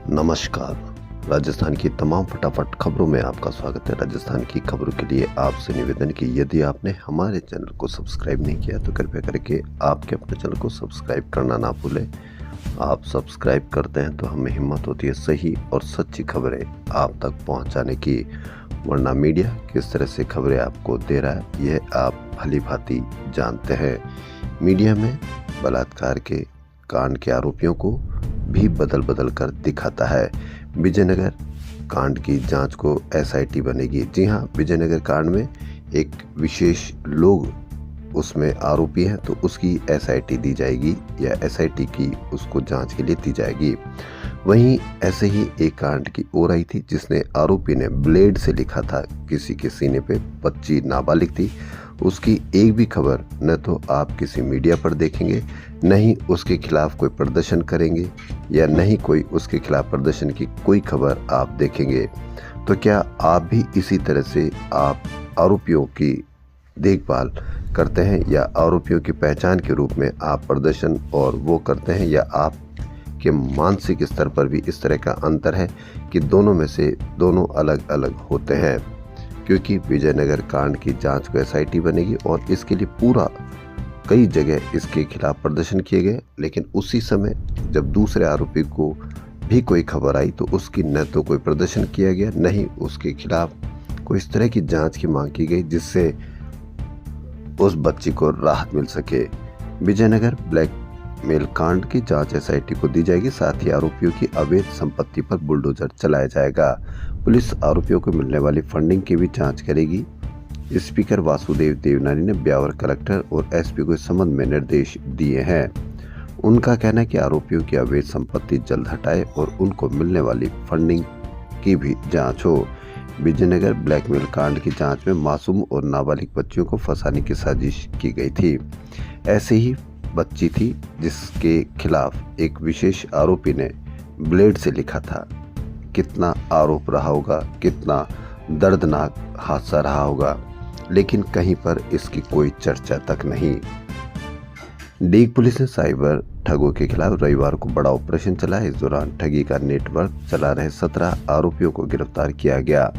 नमस्कार। राजस्थान की तमाम फटाफट खबरों में आपका स्वागत है। राजस्थान की खबरों के लिए आपसे निवेदन कि यदि आपने हमारे चैनल को सब्सक्राइब नहीं किया तो कृपया करके आपके अपने चैनल को सब्सक्राइब करना ना भूलें। आप सब्सक्राइब करते हैं तो हमें हिम्मत होती है सही और सच्ची खबरें आप तक पहुंचाने की, वरना मीडिया किस तरह से खबरें आपको दे रहा है यह आप भली भांति जानते हैं। मीडिया में बलात्कार के कांड के आरोपियों को भी बदल बदल कर दिखाता है। विजयनगर कांड की जांच को एसआईटी बनेगी। जी हां, विजयनगर कांड में एक विशेष लोग उसमें आरोपी है तो उसकी एसआईटी दी जाएगी या एसआईटी की उसको जांच के लिए दी जाएगी। वहीं ऐसे ही एक कांड की ओर आई थी जिसने आरोपी ने ब्लेड से लिखा था किसी के सीने पे, बच्ची नाबालिग थी। उसकी एक भी खबर न तो आप किसी मीडिया पर देखेंगे, न ही उसके खिलाफ कोई प्रदर्शन करेंगे या न ही कोई उसके खिलाफ प्रदर्शन की कोई खबर आप देखेंगे। तो क्या आप भी इसी तरह से आप आरोपियों की देखभाल करते हैं या आरोपियों की पहचान के रूप में आप प्रदर्शन और वो करते हैं, या आप के मानसिक स्तर पर भी इस तरह का अंतर है कि दोनों में से दोनों अलग अलग होते हैं? क्योंकि विजयनगर कांड की जांच को एसआईटी बनेगी और इसके लिए पूरा कई जगह इसके खिलाफ प्रदर्शन किए गए, लेकिन उसी समय जब दूसरे आरोपी को भी कोई खबर आई तो उसकी न तो कोई प्रदर्शन किया गया, न ही उसके खिलाफ कोई इस तरह की जांच की मांग की गई जिससे उस बच्ची को राहत मिल सके। विजयनगर ब्लैकमेल कांड की जांच एसआईटी को दी जाएगी। साथ ही आरोपियों की अवैध संपत्ति पर बुलडोजर चलाया जाएगा। पुलिस आरोपियों को मिलने वाली फंडिंग की भी जांच करेगी। स्पीकर वासुदेव देवनानी ने ब्यावर कलेक्टर और एसपी को इस संबंध में निर्देश दिए हैं। उनका कहना है कि आरोपियों की अवैध संपत्ति जल्द हटाए और उनको मिलने वाली फंडिंग की भी जांच हो। विजयनगर ब्लैकमेल कांड की जांच में मासूम और नाबालिग बच्चियों को फंसाने की साजिश की गई थी। ऐसे ही बच्ची थी जिसके खिलाफ एक विशेष आरोपी ने ब्लेड से लिखा था। कितना आरोप रहा होगा, कितना दर्दनाक हादसा रहा होगा, लेकिन कहीं पर इसकी कोई चर्चा तक नहीं। डीग पुलिस ने साइबर ठगों के खिलाफ रविवार को बड़ा ऑपरेशन चलाया। इस दौरान ठगी का नेटवर्क चला रहे 17 आरोपियों को गिरफ्तार किया गया।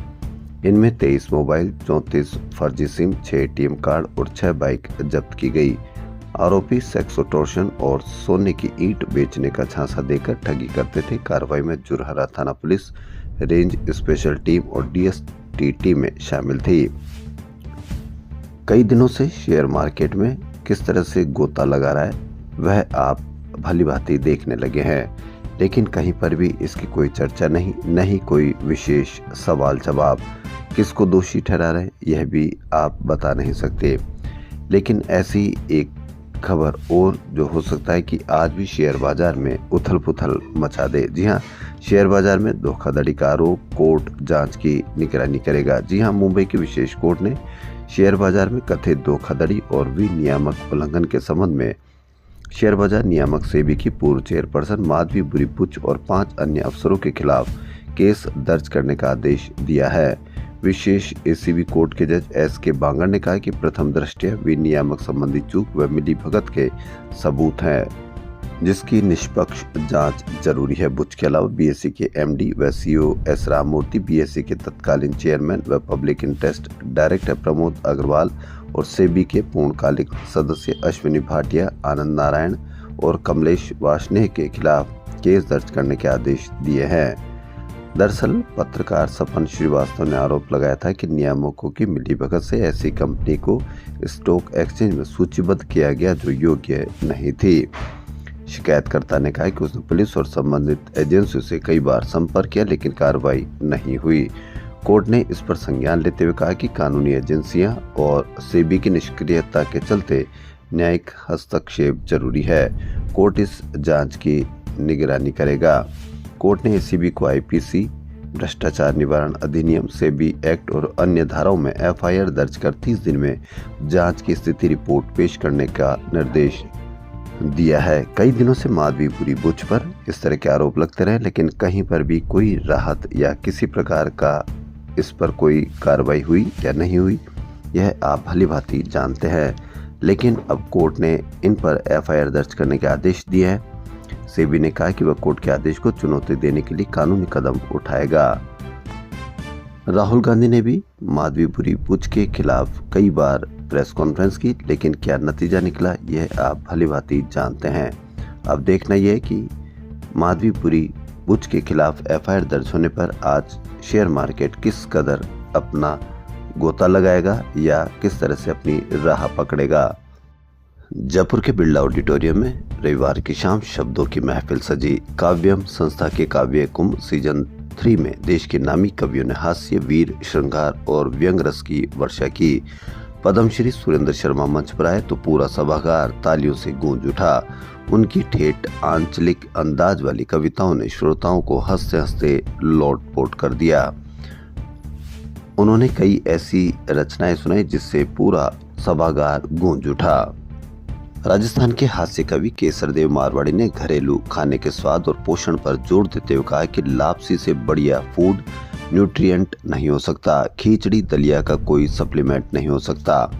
इनमें 23 मोबाइल, 34 फर्जी सिम, 6 एटीएम कार्ड और 6 बाइक जब्त की गई। आरोपी सेक्सोटोर्शन और सोने की ईंट बेचने का झांसा देकर ठगी करते थे। कार्रवाई में जुरहरा थाना पुलिस, रेंज स्पेशल टीम और डीएसटी टीमें शामिल थी। कई दिनों से शेयर मार्केट में किस तरह से गोता लगा रहा है वह आप भली भांति देखने लगे हैं, लेकिन कहीं पर भी इसकी कोई चर्चा नहीं, न ही कोई विशेष सवाल जवाब। किसको दोषी ठहरा रहे यह भी आप बता नहीं सकते। लेकिन ऐसी एक खबर और जो हो सकता है कि आज भी शेयर बाजार में उथल पुथल मचा दे। जी हां, शेयर बाजार में धोखाधड़ी का आरोप, कोर्ट जांच की निगरानी करेगा। जी हां, मुंबई की विशेष कोर्ट ने शेयर बाजार में कथित धोखाधड़ी और विनियामक उल्लंघन के संबंध में शेयर बाजार नियामक सेबी की पूर्व चेयरपर्सन माधवी बुरीपुच और 5 अन्य अफसरों के खिलाफ केस दर्ज करने का आदेश दिया है। विशेष एसीबी कोर्ट के जज एस.के. बांगर ने कहा कि प्रथम दृष्टया विनियामक संबंधी चूक व मिलीभगत के सबूत हैं, जिसकी निष्पक्ष जांच जरूरी है। बुच के अलावा बीएसई के एमडी व सीईओ एस राममूर्ति, बीएसई के तत्कालीन चेयरमैन व public interest director Pramod Agarwal और सेबी के पूर्णकालिक सदस्य अश्विनी भाटिया, आनंद नारायण और कमलेश वार्ष्णेय के खिलाफ केस दर्ज करने के आदेश दिए हैं। दरअसल पत्रकार सपन श्रीवास्तव ने आरोप लगाया था कि नियामकों की मिलीभगत से ऐसी कंपनी को स्टॉक एक्सचेंज में सूचीबद्ध किया गया जो योग्य नहीं थी। शिकायतकर्ता ने कहा कि उसने पुलिस और संबंधित एजेंसियों से कई बार संपर्क किया लेकिन कार्रवाई नहीं हुई। कोर्ट ने इस पर संज्ञान लेते हुए कहा कि कानूनी एजेंसियां और सेबी की निष्क्रियता के चलते न्यायिक हस्तक्षेप जरूरी है। कोर्ट इस जांच की निगरानी करेगा। कोर्ट ने एसीबी को आईपीसी, भ्रष्टाचार निवारण अधिनियम, सेबी एक्ट और अन्य धाराओं में एफआईआर दर्ज कर 30 दिन में जांच की स्थिति रिपोर्ट पेश करने का निर्देश दिया है। कई दिनों से माधवी बुरीपुच पर इस तरह के आरोप लगते रहे, लेकिन कहीं पर भी कोई राहत या किसी प्रकार का इस पर कोई कार्रवाई हुई या नहीं हुई यह आप भली भांति जानते हैं। लेकिन अब कोर्ट ने इन पर एफआईआर दर्ज करने के आदेश दिए हैं। सेबी ने कहा कि वह कोर्ट के आदेश को चुनौती देने के लिए कानूनी कदम उठाएगा। राहुल गांधी ने भी माधवीपुरी बुच के खिलाफ कई बार प्रेस कॉन्फ्रेंस की, लेकिन क्या नतीजा निकला यह आप भलीभांति जानते हैं। अब देखना यह है कि माधवीपुरी बुच के खिलाफ एफआईआर दर्ज होने पर आज शेयर मार्केट किस कदर अपना गोता लगाएगा या किस तरह से अपनी राह पकड़ेगा। जयपुर के बिरला ऑडिटोरियम में रविवार की शाम शब्दों की महफिल सजी। काव्यम संस्था के काव्य कुंभ सीजन 3 में देश के नामी कवियों ने हास्य, वीर, श्रृंगार और व्यंग रस की वर्षा की। पद्मश्री सुरेंद्र शर्मा मंच पर आए तो पूरा सभागार तालियों से गूंज उठा। उनकी ठेठ आंचलिक अंदाज वाली कविताओं ने श्रोताओं को हंसते हंसते लोटपोट कर दिया। उन्होंने कई ऐसी रचनाएं सुनाई जिससे पूरा सभागार गूंज उठा। राजस्थान के हास्य कवि केसरदेव मारवाड़ी ने घरेलू खाने के स्वाद और पोषण पर जोर देते हुए कहा कि लापसी से बढ़िया फूड न्यूट्रिएंट नहीं हो सकता। खिचड़ी दलिया का कोई सप्लीमेंट नहीं हो सकता।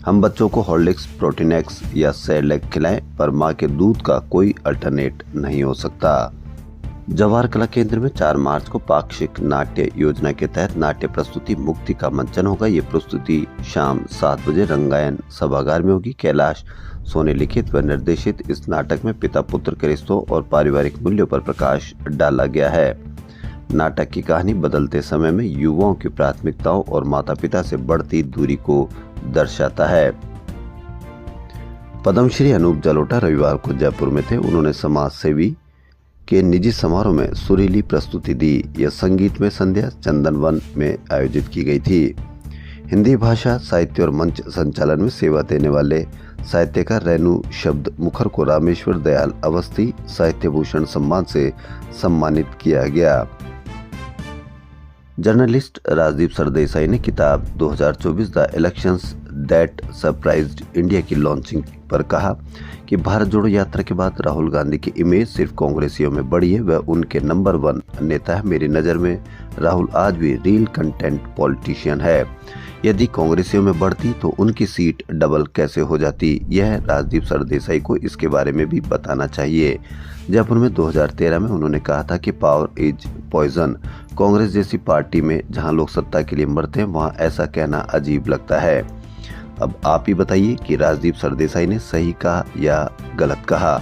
हम बच्चों को हॉर्लिक्स, प्रोटीनेक्स या सेरेलैक खिलाएं, पर माँ के दूध का कोई अल्टरनेट नहीं हो सकता। जवाहर कला केंद्र में 4 मार्च को पाक्षिक नाट्य योजना के तहत नाट्य प्रस्तुति मुक्ति का मंचन होगा। ये प्रस्तुति शाम 7 बजे रंगायन सभागार में होगी। कैलाश सोने लिखित व निर्देशित इस नाटक में पिता पुत्र के रिश्तों और पारिवारिक मूल्यों पर प्रकाश डाला गया है। नाटक की कहानी बदलते समय में युवाओं की प्राथमिकताओं और माता पिता से बढ़ती दूरी को दर्शाता है। पद्मश्री अनूप जलोटा रविवार को जयपुर में थे। उन्होंने समाज सेवी के निजी समारोह में सुरीली प्रस्तुति दी। यह संगीतमय संध्या चंदनवन में आयोजित की गई थी। हिंदी भाषा साहित्य और मंच संचालन में सेवा देने वाले साहित्यकार रेणु शब्द मुखर को रामेश्वर दयाल अवस्थी साहित्य भूषण सम्मान से सम्मानित किया गया। जर्नलिस्ट राजदीप सरदेसाई ने किताब 2024 the elections that surprised India की लॉन्चिंग पर कहा कि भारत जोड़ो यात्रा के बाद राहुल गांधी की इमेज सिर्फ कांग्रेसियों में बढ़ी है, वह उनके नंबर 1 नेता है। मेरी नज़र में राहुल आज भी रियल कंटेंट पॉलिटिशियन है। यदि कांग्रेसियों में बढ़ती तो उनकी सीट डबल कैसे हो जाती, यह राजदीप सरदेसाई को इसके बारे में भी बताना चाहिए। जयपुर में 2013 में उन्होंने कहा था कि पावर इज पॉइजन। कांग्रेस जैसी पार्टी में जहां लोग सत्ता के लिए मरते हैं वहां ऐसा कहना अजीब लगता है। अब आप ही बताइए कि राजदीप सरदेसाई ने सही कहा या गलत कहा।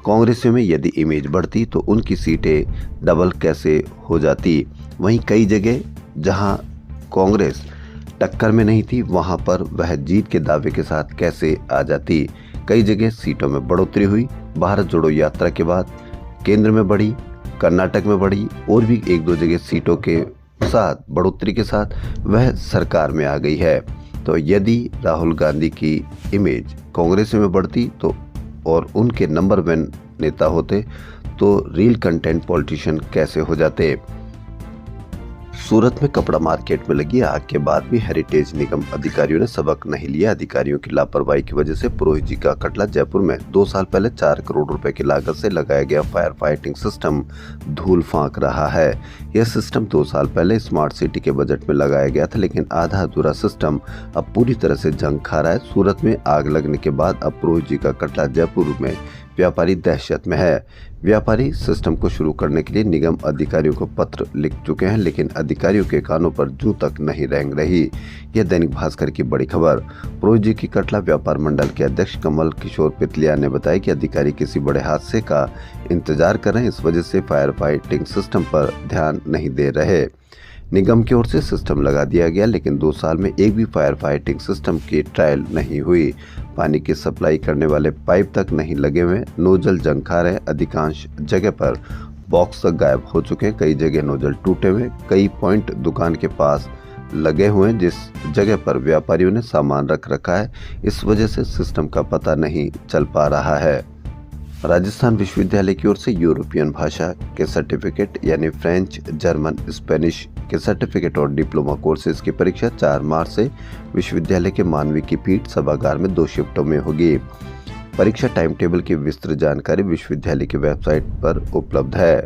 कांग्रेसियों में यदि इमेज बढ़ती तो उनकी सीटें डबल कैसे हो जाती। वहीं कई जगह जहां कांग्रेस टक्कर में नहीं थी वहां पर वह जीत के दावे के साथ कैसे आ जाती। कई जगह सीटों में बढ़ोतरी हुई। भारत जोड़ो यात्रा के बाद केंद्र में बढ़ी, कर्नाटक में बढ़ी और भी 1-2 जगह सीटों के साथ बढ़ोतरी के साथ वह सरकार में आ गई है। तो यदि राहुल गांधी की इमेज कांग्रेस में बढ़ती तो और उनके नंबर 1 नेता होते तो रियल कंटेंट पॉलिटिशियन कैसे हो जाते। सूरत में कपड़ा मार्केट में लगी आग के बाद भी हेरिटेज निगम अधिकारियों ने सबक नहीं लिया। अधिकारियों की लापरवाही की वजह से पुरोहित जी का कटला। जयपुर में 2 साल पहले 4 करोड़ रुपए की लागत से लगाया गया फायर फाइटिंग सिस्टम धूल फांक रहा है। यह सिस्टम 2 साल पहले स्मार्ट सिटी के बजट में लगाया गया था, लेकिन आधा अधूरा सिस्टम अब पूरी तरह से जंग खा रहा है। सूरत में आग लगने के बाद अब पुरोहित जी का कटला जयपुर में व्यापारी दहशत में है। व्यापारी सिस्टम को शुरू करने के लिए निगम अधिकारियों को पत्र लिख चुके हैं, लेकिन अधिकारियों के कानों पर जूं तक नहीं रेंग रही। यह दैनिक भास्कर की बड़ी खबर। पुरोहित जी की कटला व्यापार मंडल के अध्यक्ष कमल किशोर पितलिया ने बताया कि अधिकारी किसी बड़े हादसे का इंतजार कर रहे हैं, इस वजह से फायर फाइटिंग सिस्टम पर ध्यान नहीं दे रहे। निगम की ओर से सिस्टम लगा दिया गया, लेकिन 2 साल में एक भी फायर फाइटिंग सिस्टम की ट्रायल नहीं हुई। पानी की सप्लाई करने वाले पाइप तक नहीं लगे हुए, नोजल जंग खा रहे। अधिकांश जगह पर बॉक्स तक गायब हो चुके हैं। कई जगह नोजल टूटे हुए, कई पॉइंट दुकान के पास लगे हुए हैं जिस जगह पर व्यापारियों ने सामान रख रखा है। इस वजह से सिस्टम का पता नहीं चल पा रहा है। राजस्थान विश्वविद्यालय की ओर से यूरोपियन भाषा के सर्टिफिकेट यानी फ्रेंच, जर्मन, स्पेनिश के सर्टिफिकेट और डिप्लोमा कोर्सेज की परीक्षा 4 मार्च से विश्वविद्यालय के मानविकी पीठ सभागार में 2 शिफ्टों में होगी। परीक्षा टाइम टेबल की विस्तृत जानकारी विश्वविद्यालय की वेबसाइट पर उपलब्ध है।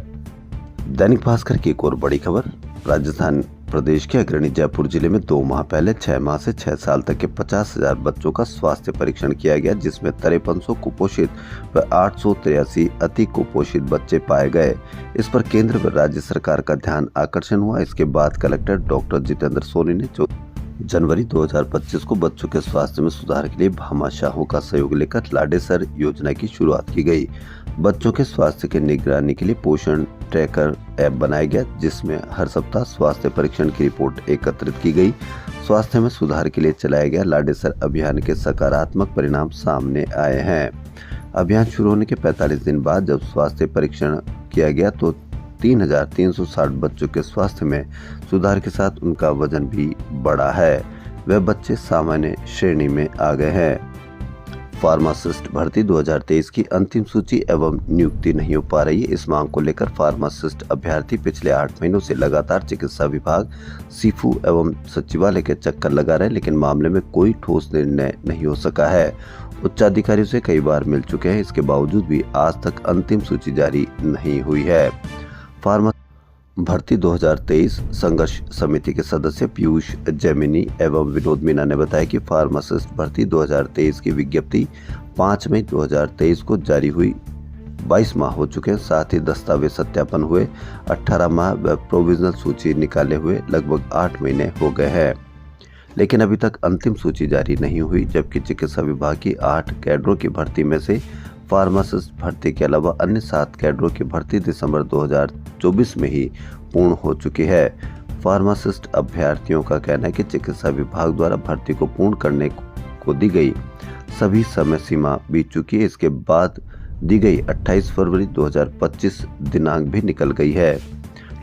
दैनिक भास्कर की एक और बड़ी खबर। राजस्थान प्रदेश के अग्रणी जयपुर जिले में 2 माह पहले 6 माह से 6 साल तक के 50,000 बच्चों का स्वास्थ्य परीक्षण किया गया, जिसमें 5300 कुपोषित व 883 अति कुपोषित बच्चे पाए गए। इस पर केंद्र व राज्य सरकार का ध्यान आकर्षण हुआ। इसके बाद कलेक्टर डॉक्टर जितेंद्र सोनी ने जनवरी 2025 को बच्चों के स्वास्थ्य में सुधार के लिए भामाशाहों का सहयोग लेकर लाडेसर योजना की शुरुआत की गई। बच्चों के स्वास्थ्य की निगरानी के लिए पोषण ट्रैकर ऐप बनाया गया, जिसमें हर सप्ताह स्वास्थ्य परीक्षण की रिपोर्ट एकत्रित की गई। स्वास्थ्य में सुधार के लिए चलाया गया लाडेसर अभियान के सकारात्मक परिणाम सामने आए हैं। अभियान शुरू होने के 45 दिन बाद जब स्वास्थ्य परीक्षण किया गया तो 3,360 बच्चों के स्वास्थ्य में सुधार के साथ उनका वजन भी बढ़ा है। वह बच्चे सामान्य श्रेणी में आ गए हैं। फार्मासिस्ट भर्ती 2023 की अंतिम सूची एवं नियुक्ति नहीं हो पा रही है। इस मांग को लेकर फार्मासिस्ट अभ्यर्थी पिछले 8 महीनों से लगातार चिकित्सा विभाग, सीफू एवं सचिवालय के चक्कर लगा रहे, लेकिन मामले में कोई ठोस निर्णय नहीं हो सका है। उच्चाधिकारियों से कई बार मिल चुके हैं, इसके बावजूद भी आज तक अंतिम सूची जारी नहीं हुई है। भर्ती 2023 संघर्ष समिति के सदस्य पीयूष जैमिनी एवं विनोद मीना ने बताया कि फार्मासिस्ट भर्ती 2023 की विज्ञप्ति 5 मई 2023 को जारी हुई। 22 माह हो चुके हैं। साथ ही दस्तावेज सत्यापन हुए 18 माह व प्रोविजनल सूची निकाले हुए लगभग 8 महीने हो गए हैं, लेकिन अभी तक अंतिम सूची जारी नहीं हुई। जबकि चिकित्सा विभाग की 8 कैडरों की भर्ती में से फार्मासिस्ट भर्ती के अलावा अन्य 7 कैडरों की भर्ती दिसंबर 2024 में ही पूर्ण हो चुकी है। फार्मासिस्ट अभ्यर्थियों का कहना है कि चिकित्सा विभाग द्वारा भर्ती को पूर्ण करने को दी गई सभी समय सीमा बीत चुकी है। इसके बाद दी गई 28 फरवरी 2025 दिनांक भी निकल गई है,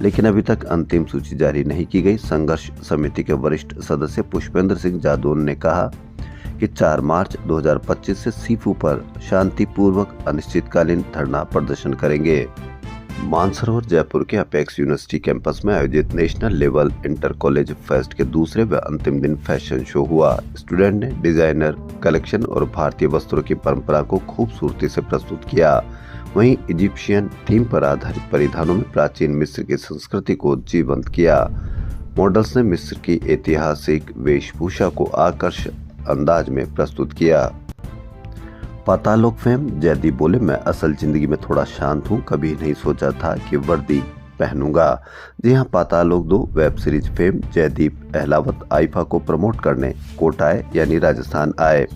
लेकिन अभी तक अंतिम सूची जारी नहीं की गई। संघर्ष समिति के वरिष्ठ सदस्य पुष्पेंद्र सिंह जादौन ने कहा कि 4 मार्च 2025 से सीफू पर शांतिपूर्वक अनिश्चितकालीन धरना प्रदर्शन करेंगे। मानसरोवर जयपुर के अपेक्स यूनिवर्सिटी कैंपस में आयोजित national level inter college fest के दूसरे व अंतिम दिन फैशन शो हुआ। स्टूडेंट ने डिजाइनर कलेक्शन और भारतीय वस्त्रों की परंपरा को खूबसूरती से प्रस्तुत किया। वहीं इजिप्शियन थीम पर आधारित परिधानों में प्राचीन मिस्र की संस्कृति को जीवंत किया। मॉडल्स ने मिस्र की ऐतिहासिक वेशभूषा को आकर्षक अंदाज में प्रस्तुत किया। पातालोक फेम जयदीप बोले, मैं असल जिंदगी में थोड़ा शांत हूँ, कभी नहीं सोचा था कि वर्दी पहनूंगा। जी हां, Paatal Lok 2 web series fame Jaideep Ahlawat IIFA को प्रमोट करने कोटाए यानी राजस्थान आए।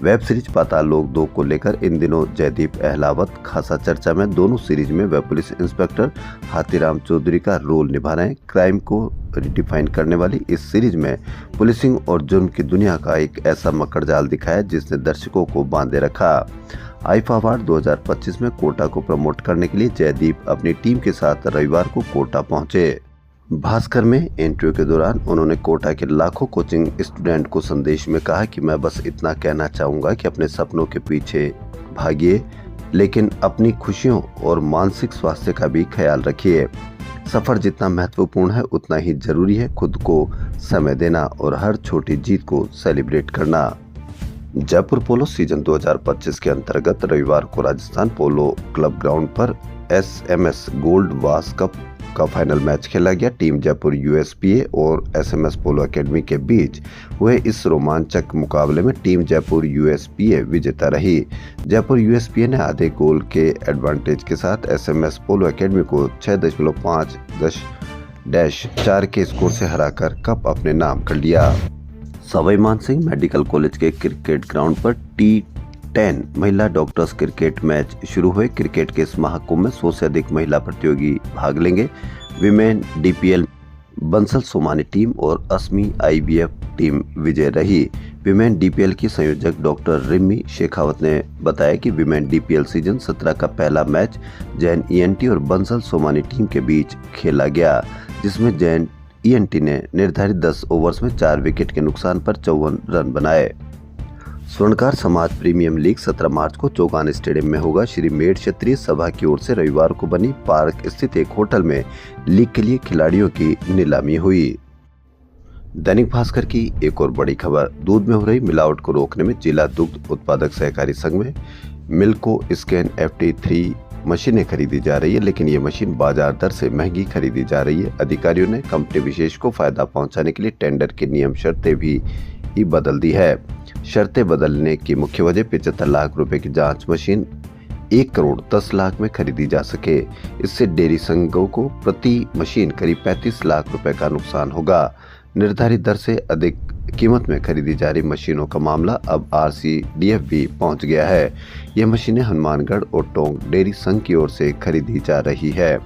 वेब सीरीज पातालोक 2 को लेकर इन दिनों जयदीप अहलावत खासा चर्चा में। दोनों सीरीज में वह पुलिस इंस्पेक्टर हाथीराम चौधरी का रोल निभा रहे हैं। क्राइम को रिडिफाइन करने वाली इस सीरीज में पुलिसिंग और जुर्म की दुनिया का एक ऐसा मकड़जाल दिखाया जिसने दर्शकों को बांधे रखा। आईफा अवार्ड 2025 में कोटा को प्रमोट करने के लिए जयदीप अपनी टीम के साथ रविवार को कोटा पहुंचे। भास्कर में इंटरव्यू के दौरान उन्होंने कोटा के लाखों कोचिंग स्टूडेंट को संदेश में कहा कि मैं बस इतना कहना चाहूँगा कि अपने सपनों के पीछे भागिए, लेकिन अपनी खुशियों और मानसिक स्वास्थ्य का भी ख्याल रखिए। सफर जितना महत्वपूर्ण है उतना ही जरूरी है खुद को समय देना और हर छोटी जीत को सेलिब्रेट करना। जयपुर पोलो सीजन 2025 के अंतर्गत रविवार को राजस्थान पोलो क्लब ग्राउंड पर SMS गोल्ड वास कप का फाइनल मैच खेला गया। टीम जयपुर USPA और SMS पोलो एकेडमी के बीच हुए इस रोमांचक मुकाबले में टीम जयपुर USPA विजेता रही। जयपुर USPA ने आधे गोल के एडवांटेज के साथ SMS पोलो एकेडमी को 6.5-4 के स्कोर से हराकर कप अपने नाम कर लिया। सवाई मानसिंह मेडिकल कॉलेज के क्रिकेट ग्राउंड पर T10 महिला डॉक्टर्स क्रिकेट मैच शुरू हुए। क्रिकेट के इस महाकुंभ में 100 से अधिक महिला प्रतियोगी भाग लेंगे। Women DPL Bansal Somani team और असमी IVF टीम विजय रही। विमेन DPL की संयोजक डॉक्टर रिमी शेखावत ने बताया कि विमेन DPL सीजन 17 का पहला मैच जैन ENT और बंसल सोमानी टीम के बीच खेला गया, जिसमें जैन ENT ने निर्धारित 10 ओवर्स में 4 विकेट के नुकसान पर 54 रन बनाए। स्वर्णकार समाज प्रीमियम लीग 17 मार्च को चौगान स्टेडियम में होगा। श्री मेड क्षत्रिय सभा की ओर से रविवार को बनी पार्क स्थित एक होटल में लीग के लिए खिलाड़ियों की नीलामी हुई। दैनिक भास्कर की एक और बड़ी खबर, दूध में हो रही मिलावट को रोकने में जिला दुग्ध उत्पादक सहकारी संघ में मिल्को स्कैन FT3 मशीनें खरीदी जा रही है, लेकिन ये मशीन बाजार दर से महंगी खरीदी जा रही है। अधिकारियों ने कंपनी विशेष को फायदा पहुंचाने के लिए टेंडर के नियम शर्तें भी बदल दी है। शर्तें बदलने की मुख्य वजह 75 लाख रुपए की जांच मशीन 1 करोड़ 10 लाख में खरीदी जा सके। इससे डेयरी संघों को प्रति मशीन करीब 35 लाख रुपए का नुकसान होगा। निर्धारित दर से अधिक कीमत में खरीदी जा रही मशीनों का मामला अब RCDF भी पहुंच गया है। यह मशीनें हनुमानगढ़ और टोंक डेयरी संघ की ओर से खरीदी जा रही है।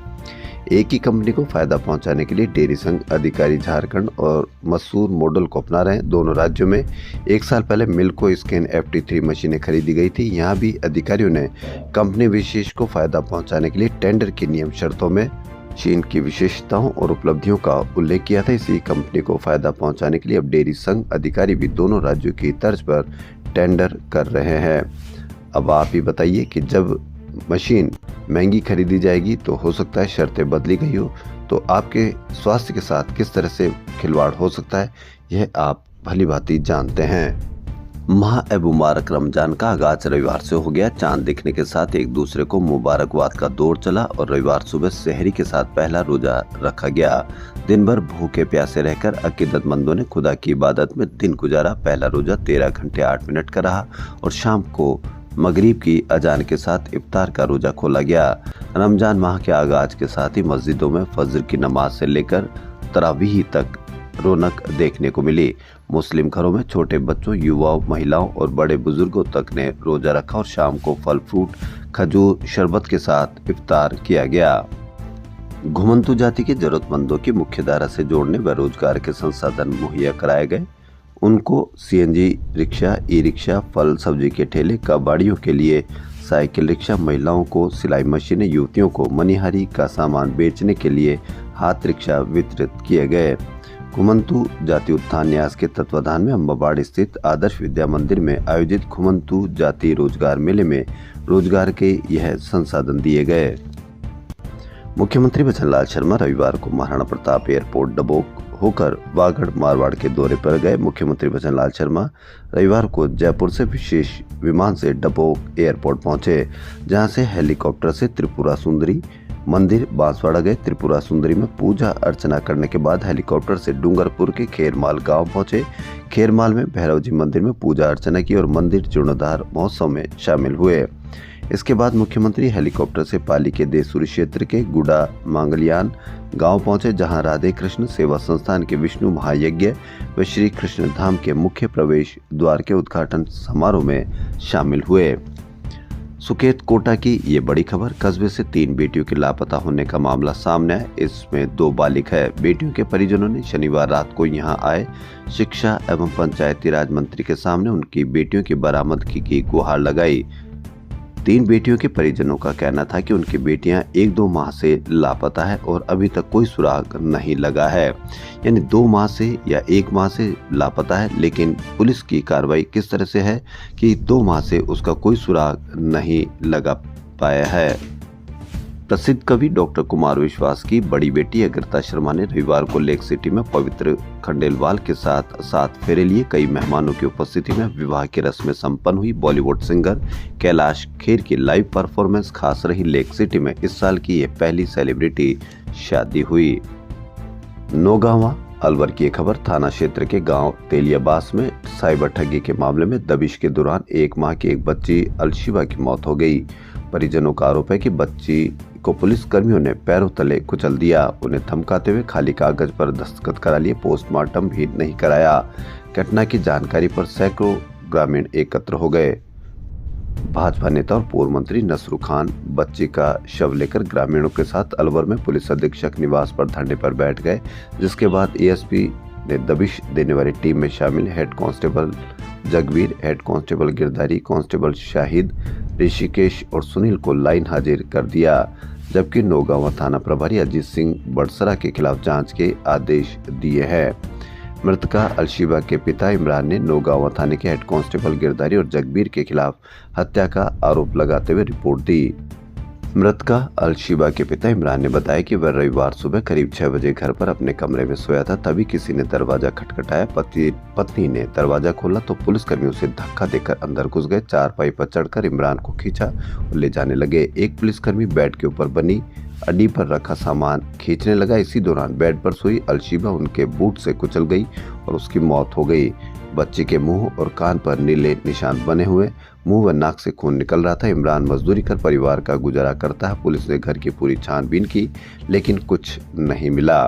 एक ही कंपनी को फायदा पहुंचाने के लिए डेयरी संघ अधिकारी झारखंड और मसूर मॉडल को अपना रहे हैं। दोनों राज्यों में 1 साल पहले मिल्को स्कैन FT3 मशीनें खरीदी गई थी। यहाँ भी अधिकारियों ने कंपनी विशेष को फायदा पहुंचाने के लिए टेंडर के नियम शर्तों में चीन की विशेषताओं और उपलब्धियों का उल्लेख किया था। इसी कंपनी को फायदा पहुंचाने के लिए अब डेयरी संघ अधिकारी भी दोनों राज्यों की तर्ज पर टेंडर कर रहे हैं। अब आप ही बताइए कि जब मशीन महंगी खरीदी जाएगी तो हो सकता है शर्तें बदली गई हो, तो आपके स्वास्थ्य के साथ किस तरह से खिलवाड़ हो सकता है, यह आप भली भांति जानते हैं। माह मुबारक रमजान का आगाज रविवार से हो गया। चांद दिखने के साथ एक दूसरे को मुबारकबाद का दौर चला और रविवार सुबह सहरी के साथ पहला रोजा रखा गया। दिन भर भूखे प्यासे रहकर अकीदतमंदों ने खुदा की इबादत में दिन गुजारा। पहला रोजा 13 घंटे 8 मिनट का रहा और शाम को मगरिब की अजान के साथ इफ्तार का रोजा खोला गया। रमजान माह के आगाज के साथ ही मस्जिदों में फजर की नमाज से लेकर तरावीह तक रौनक देखने को मिली। मुस्लिम घरों में छोटे बच्चों, युवाओं, महिलाओं और बड़े बुजुर्गों तक ने रोजा रखा और शाम को फल फ्रूट, खजूर, शरबत के साथ इफ्तार किया गया। घुमंतु जाति के जरूरतमंदों की मुख्यधारा से जोड़ने व रोजगार के संसाधन मुहैया कराए गए। उनको CNG रिक्शा, ई-रिक्शा, फल सब्जी के ठेले, कबाड़ियों के लिए साइकिल रिक्शा, महिलाओं को सिलाई मशीनें, युवतियों को मनिहारी का सामान बेचने के लिए हाथ रिक्शा वितरित किए गए। घुमंतु जाति उत्थान न्यास के तत्वाधान में अम्बाबाड़ स्थित आदर्श विद्या मंदिर में आयोजित घुमंतु जाति रोजगार मेले में रोजगार के यह संसाधन दिए गए। मुख्यमंत्री बचनलाल शर्मा रविवार को महाराणा प्रताप एयरपोर्ट डबोक होकर वागड़ मारवाड़ के दौरे पर गए। मुख्यमंत्री बचनलाल शर्मा रविवार को जयपुर से विशेष विमान से डबोक एयरपोर्ट पहुंचे, जहां से हेलीकॉप्टर से त्रिपुरा सुंदरी मंदिर बांसवाड़ा गए। त्रिपुरा सुंदरी में पूजा अर्चना करने के बाद हेलीकॉप्टर से डूंगरपुर के खेरमाल गांव पहुंचे। खेरमाल में भैरव जी मंदिर में पूजा अर्चना की और मंदिर जीर्णोद्धार महोत्सव में शामिल हुए। इसके बाद मुख्यमंत्री हेलीकॉप्टर से पाली के देसूरी क्षेत्र के गुडा मांगलियान गांव पहुंचे, जहां राधे कृष्ण सेवा संस्थान के विष्णु महायज्ञ व श्री कृष्ण धाम के मुख्य प्रवेश द्वार के उद्घाटन समारोह में शामिल हुए। सुकेत कोटा की ये बड़ी खबर। कस्बे से 3 बेटियों के लापता होने का मामला सामने आया। इसमें 2 बालिग है। बेटियों के परिजनों ने शनिवार रात को यहां आए शिक्षा एवं पंचायती राज मंत्री के सामने उनकी बेटियों की बरामदगी की गुहार लगाई। 3 बेटियों के परिजनों का कहना था कि उनकी बेटियां 1-2 माह से लापता है और अभी तक कोई सुराग नहीं लगा है। यानी 2 माह से या 1 माह से लापता है, लेकिन पुलिस की कार्रवाई किस तरह से है कि 2 माह से उसका कोई सुराग नहीं लगा पाया है। प्रसिद्ध कवि डॉक्टर कुमार विश्वास की बड़ी बेटी अग्रता शर्मा ने रविवार को लेक सिटी में पवित्र खंडेलवाल के साथ 7 फेरे लिए। कई मेहमानों की उपस्थिति में विवाह की रस्में संपन्न हुई। बॉलीवुड सिंगर कैलाश खेर की लाइव परफॉर्मेंस खास रही। लेक सिटी में इस साल की ये पहली सेलिब्रिटी शादी हुई। नौगांवा अलवर की खबर। थाना क्षेत्र के गांव तेलियाबास में साइबर ठगी के मामले में दबिश के दौरान 1 माह की एक बच्ची अलशिबा की मौत हो गई। परिजनों का आरोप है कि बच्ची को पुलिस कर्मियों ने पैरों तले कुचल दिया, उन्हें धमकाते हुए खाली कागज पर दस्तखत करा लिए, पोस्टमार्टम भी नहीं कराया। घटना की जानकारी पर सैकड़ों ग्रामीण एकत्र हो गए। भाजपा नेता और पूर्व मंत्री नसरू खान बच्ची का शव लेकर ग्रामीणों के साथ अलवर में पुलिस अधीक्षक निवास पर धरने पर बैठ गए, जिसके बाद ASP ने दबिश देने वाली टीम में शामिल head constable Jagveer, head constable Girdhari, constable Shahid, Rishikesh और सुनील को लाइन हाजिर कर दिया, जबकि नौगांवा थाना प्रभारी अजीत सिंह बड़सरा के खिलाफ जांच के आदेश दिए हैं। मृतका अलशिबा के पिता इमरान ने नौगांवा थाने के हेड कांस्टेबल गिरधारी और जगबीर के खिलाफ हत्या का आरोप लगाते हुए रिपोर्ट दी। मृतका अलशिबा के पिता इमरान ने बताया कि वह रविवार सुबह करीब 6 बजे घर पर अपने कमरे में सोया था। तभी किसी ने दरवाजा खटखटाया। पत्नी ने दरवाजा खोला तो पुलिसकर्मी उसे धक्का देकर अंदर घुस गए। चारपाई पर चढ़कर इमरान को खींचा और ले जाने लगे। एक पुलिसकर्मी बेड के ऊपर बनी अड्डी पर रखा सामान खींचने लगा। इसी दौरान बेड पर सोई अलशिबा उनके बूट से कुचल गई और उसकी मौत हो गई। बच्चे के मुंह और कान पर नीले निशान बने हुए, मुंह व नाक से खून निकल रहा था। इमरान मजदूरी कर परिवार का गुजारा करता है। पुलिस ने घर की पूरी छानबीन की लेकिन कुछ नहीं मिला।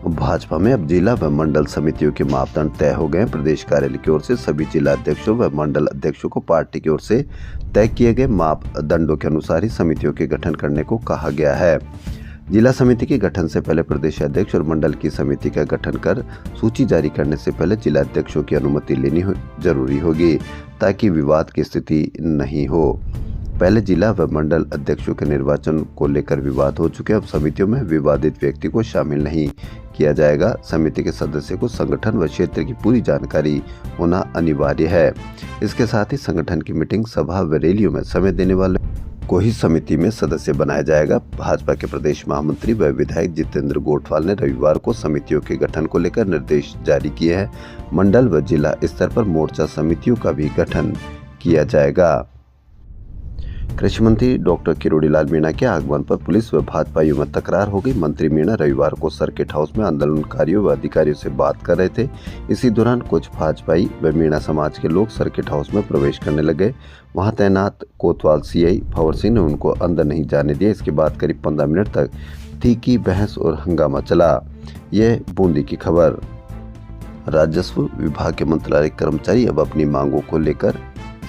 भाजपा में अब जिला व मंडल समितियों के मापदंड तय हो गए। प्रदेश कार्यालय की ओर से सभी जिला अध्यक्षों व मंडल अध्यक्षों को पार्टी की ओर से तय किए गए मापदंडों के अनुसार ही समितियों के गठन करने को कहा गया है। जिला समिति के गठन से पहले प्रदेश अध्यक्ष और मंडल की समिति का गठन कर सूची जारी करने से पहले जिला अध्यक्षों की अनुमति लेनी जरूरी होगी ताकि विवाद की स्थिति नहीं हो। पहले जिला व मंडल अध्यक्षों के निर्वाचन को लेकर विवाद हो चुके। अब समितियों में विवादित व्यक्ति को शामिल नहीं किया जाएगा। समिति के सदस्य को संगठन व क्षेत्र की पूरी जानकारी होना अनिवार्य है। इसके साथ ही संगठन की मीटिंग, सभा व रैलियों में समय देने वाले को ही समिति में सदस्य बनाया जाएगा। भाजपा के प्रदेश महामंत्री व विधायक जितेंद्र गोठवाल ने रविवार को समितियों के गठन को लेकर निर्देश जारी किए हैं। मंडल व जिला स्तर पर मोर्चा समितियों का भी गठन किया जाएगा। कृषि मंत्री डॉक्टर किरोड़ीलाल मीणा के आगमन पर पुलिस व भाजपाइयों में तकरार हो गई। मंत्री मीणा रविवार को सर्किट हाउस में आंदोलनकारियों व अधिकारियों से बात कर रहे थे। इसी दौरान कुछ भाजपाई व मीणा समाज के लोग सर्किट हाउस में प्रवेश करने लगे। वहां तैनात कोतवाल सीआई फवर सिंह ने उनको अंदर नहीं जाने दिया। इसके बाद करीब 15 मिनट तक तीखी बहस और हंगामा चला। यह बूंदी की खबर। राजस्व विभाग के मंत्रालय कर्मचारी अब अपनी मांगों को लेकर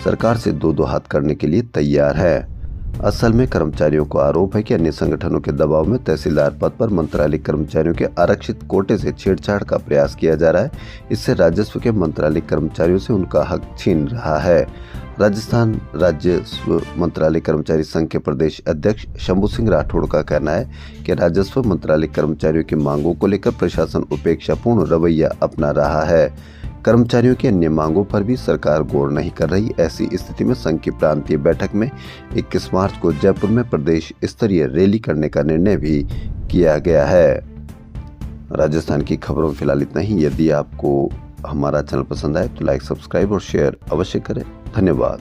सरकार से दो हाथ करने के लिए तैयार है। असल में कर्मचारियों को आरोप है कि अन्य संगठनों के दबाव में तहसीलदार पद पर मंत्रालय कर्मचारियों के आरक्षित कोटे से छेड़छाड़ का प्रयास किया जा रहा है। इससे राजस्व के मंत्रालय कर्मचारियों से उनका हक छीन रहा है। राजस्थान राजस्व मंत्रालय कर्मचारी संघ के प्रदेश अध्यक्ष शंभू सिंह राठौड़ का कहना है कि राजस्व मंत्रालय कर्मचारियों की मांगों को लेकर प्रशासन उपेक्षापूर्ण रवैया अपना रहा है। कर्मचारियों की अन्य मांगों पर भी सरकार गौर नहीं कर रही। ऐसी स्थिति में संघ की प्रांतीय बैठक में 21 मार्च को जयपुर में प्रदेश स्तरीय रैली करने का निर्णय भी किया गया है। राजस्थान की खबरों में फिलहाल इतना ही। यदि आपको हमारा चैनल पसंद आए तो लाइक, सब्सक्राइब और शेयर अवश्य करें। धन्यवाद।